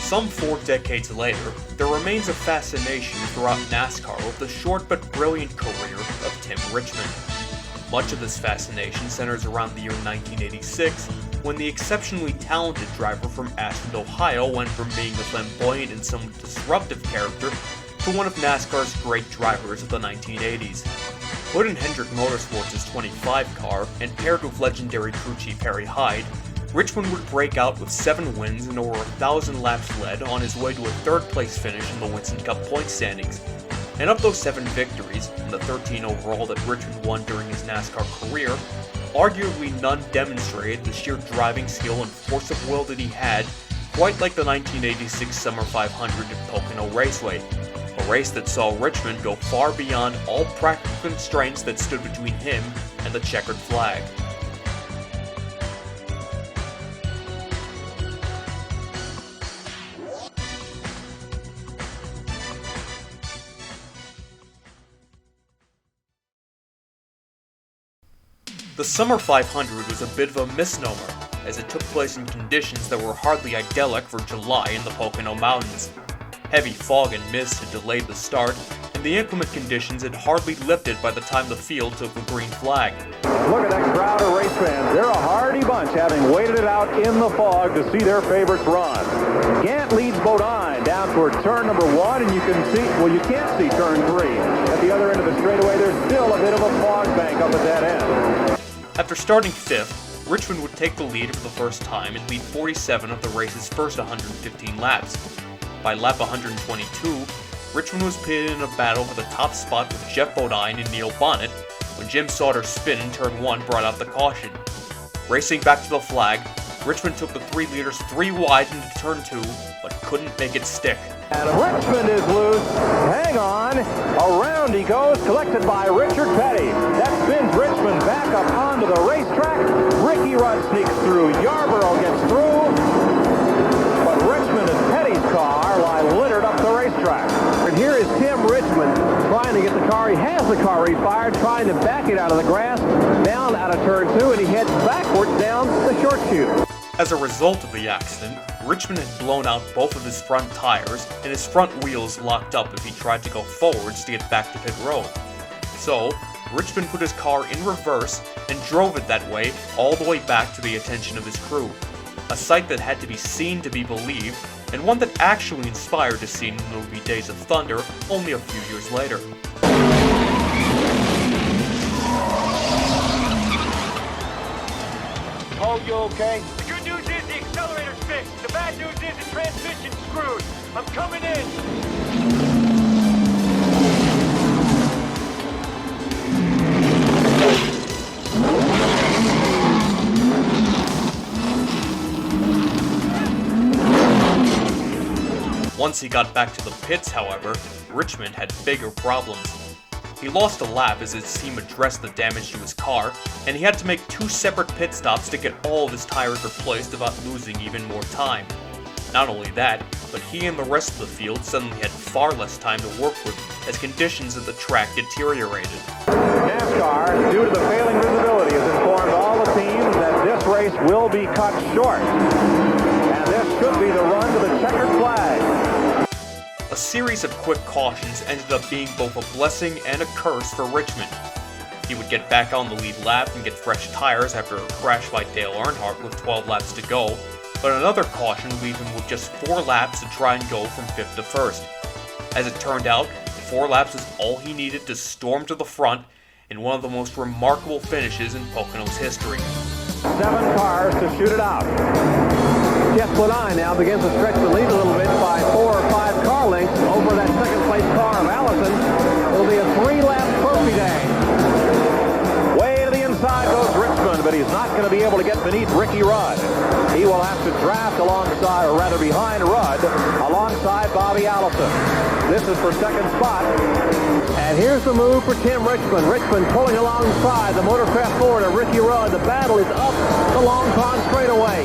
Some 4 decades later, there remains a fascination throughout NASCAR with the short but brilliant career of Tim Richmond. Much of this fascination centers around the year 1986, when the exceptionally talented driver from Ashland, Ohio went from being a flamboyant and somewhat disruptive character to one of NASCAR's great drivers of the 1980s. Put in Hendrick Motorsports' 25 car and paired with legendary crew chief Harry Hyde, Richmond would break out with 7 wins and over 1,000 laps led on his way to a 3rd place finish in the Winston Cup point standings. And of those 7 victories, and the 13 overall that Richmond won during his NASCAR career, arguably none demonstrated the sheer driving skill and force of will that he had, quite like the 1986 Summer 500 at Pocono Raceway, a race that saw Richmond go far beyond all practical constraints that stood between him and the checkered flag. The Summer 500 was a bit of a misnomer, as it took place in conditions that were hardly idyllic for July in the Pocono Mountains. Heavy fog and mist had delayed the start, and the inclement conditions had hardly lifted by the time the field took the green flag. Look at that crowd of race fans. They're a hardy bunch, having waited it out in the fog to see their favorites run. Gant leads Bodine down toward turn number 1, and you can't see turn 3. At the other end of the straightaway, there's still a bit of a fog bank up at that end. After starting 5th, Richmond would take the lead for the first time and lead 47 of the race's first 115 laps. By lap 122, Richmond was pitted in a battle for the top spot with Jeff Bodine and Neil Bonnet when Jim Sauter's spin in turn 1 brought out the caution. Racing back to the flag, Richmond took the 3 leaders 3 wide into turn 2, but couldn't make it stick. And Richmond is loose. Hang on. Around he goes, collected by Richard Petty. That spins Richmond back up onto the racetrack. Ricky Rudd sneaks through. Yarborough gets through. But Richmond and Petty's car lie littered up the racetrack. And here is Tim Richmond trying to get the car. He has the car refired, trying to back it out of the grass, down out of turn 2, and he heads backwards down the short chute. As a result of the accident, Richmond had blown out both of his front tires, and his front wheels locked up if he tried to go forwards to get back to pit road. So, Richmond put his car in reverse and drove it that way all the way back to the attention of his crew. A sight that had to be seen to be believed, and one that actually inspired a scene in the movie Days of Thunder only a few years later. Oh, you okay? The good news is the accelerator's fixed. The bad news is the transmission's screwed. I'm coming in. Once he got back to the pits, however, Richmond had bigger problems. He lost a lap as his team addressed the damage to his car, and he had to make 2 separate pit stops to get all of his tires replaced without losing even more time. Not only that, but he and the rest of the field suddenly had far less time to work with as conditions at the track deteriorated. NASCAR, due to the failing visibility, has informed all the teams that this race will be cut short. And this should be the run to the checkered flag. A series of quick cautions ended up being both a blessing and a curse for Richmond. He would get back on the lead lap and get fresh tires after a crash by Dale Earnhardt with 12 laps to go, but another caution would leave him with just 4 laps to try and go from 5th to 1st. As it turned out, 4 laps was all he needed to storm to the front in one of the most remarkable finishes in Pocono's history. 7 cars to shoot it out. Jeff Bodine now begins to stretch the lead a little bit by 4 or 5 car lengths over that second place car of Allison. It'll be a 3-lap trophy day. Way to the inside goes Richmond, but he's not going to be able to get beneath Ricky Rudd. He will have to draft alongside, or rather behind Rudd, alongside Bobby Allison. This is for second spot. And here's the move for Tim Richmond. Richmond pulling alongside the Motorcraft Ford of Ricky Rudd. The battle is up the Long Pond straightaway.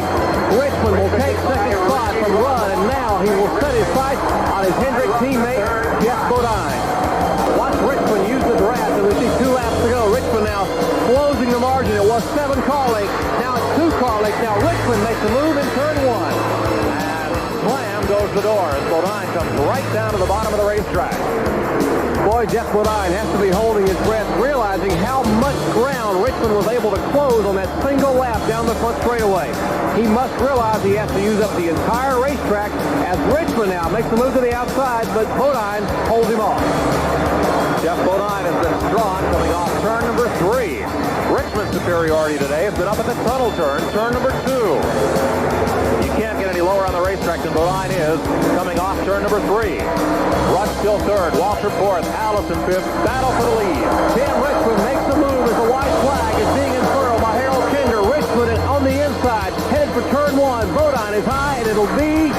Richmond will take second spot from Rudd, and now he will set his sights on his Hendrick teammate, Jeff Bodine. Watch Richmond use the draft, and we see 2 laps to go. Richmond now closing the margin. It was 7 car lengths. Now it's 2 car lengths. Now Richmond makes a move in turn 1. And slam goes close the door as Bodine comes right down to the bottom of the racetrack. Boy, Jeff Bodine has to be holding his breath, realizing how much ground Richmond was able to close on that single lap down the front straightaway. He must realize he has to use up the entire racetrack as Richmond now makes the move to the outside, but Bodine holds him off. Jeff Bodine has been strong coming off turn number 3. Richmond's superiority today has been up at the tunnel turn number 2. You can't get any lower on the racetrack than Bodine is coming off turn number 3. Rudd still third, Walter fourth, Allison fifth, battle for the lead. Tim Richmond makes the move as the white flag is being unfurled by Harold Kinder. Richmond on the inside, headed for turn 1. Bodine is high, and it'll be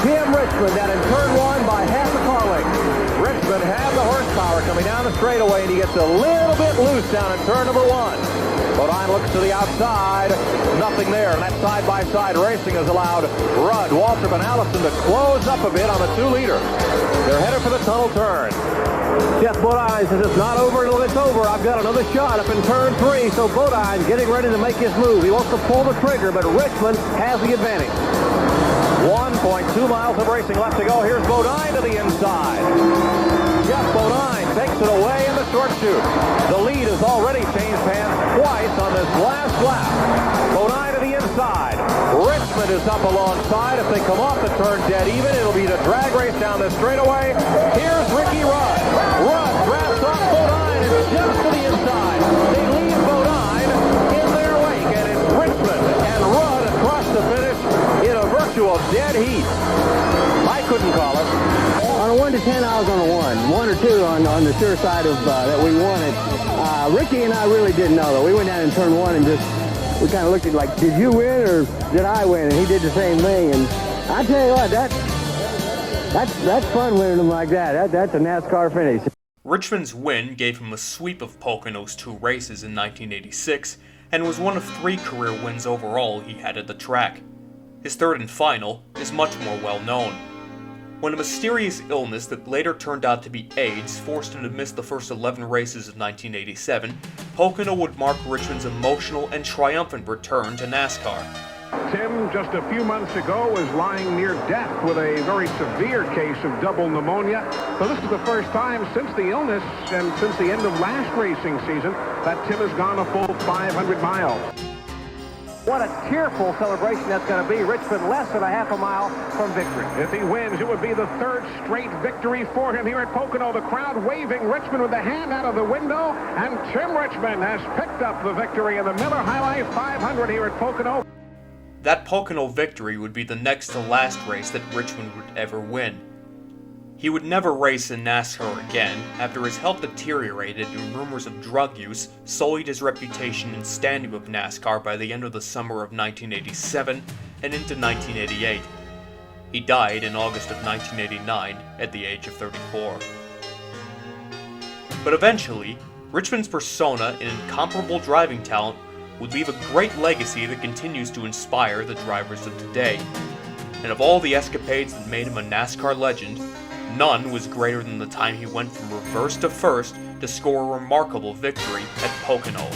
Tim Richmond down in turn 1 by half a car length. Richmond had the horsepower coming down the straightaway, and he gets a little bit loose down in turn number 1. Bodine looks to the outside, nothing there, and that side-by-side racing has allowed Rudd, Waltrip, and Allison to close up a bit on the 2-liter. They're headed for the tunnel turn. Jeff Bodine says it's not over until it's over. I've got another shot up in turn 3, so Bodine getting ready to make his move. He wants to pull the trigger, but Richmond has the advantage. 1.2 miles of racing left to go. Here's Bodine to the inside. Jeff Bodine takes it away in the short chute. The lead has already changed hands twice on this last lap. Bodine to the inside. Richmond is up alongside. If they come off the turn dead even, it'll be the drag race down the straightaway. Here's Ricky Rudd. Rudd drafts off Bodine and just to the inside. They leave Bodine in their wake, and it's Richmond and Rudd across the finish in a virtual dead heat. I couldn't call it. On a 1 to 10, I was on a 1 or 2 on the sure side of that we won it. Ricky and I really didn't know, though. We went down in turn 1 and we kind of looked at it like, did you win or did I win? And he did the same thing. And I tell you what, that's fun winning them like that. That's a NASCAR finish. Richmond's win gave him a sweep of Pocono's 2 races in 1986 and was one of 3 career wins overall he had at the track. His third and final is much more well known. When a mysterious illness that later turned out to be AIDS forced him to miss the first 11 races of 1987, Pocono would mark Richmond's emotional and triumphant return to NASCAR. Tim, just a few months ago, was lying near death with a very severe case of double pneumonia. So this is the first time since the illness and since the end of last racing season that Tim has gone a full 500 miles. What a tearful celebration that's going to be. Richmond less than a half a mile from victory. If he wins, it would be the 3rd straight victory for him here at Pocono. The crowd waving Richmond with the hand out of the window. And Tim Richmond has picked up the victory in the Miller High Life 500 here at Pocono. That Pocono victory would be the next to last race that Richmond would ever win. He would never race in NASCAR again after his health deteriorated and rumors of drug use sullied his reputation and standing with NASCAR by the end of the summer of 1987 and into 1988. He died in August of 1989 at the age of 34. But eventually, Richmond's persona and incomparable driving talent would leave a great legacy that continues to inspire the drivers of today. And of all the escapades that made him a NASCAR legend, none was greater than the time he went from reverse to first to score a remarkable victory at Pocono.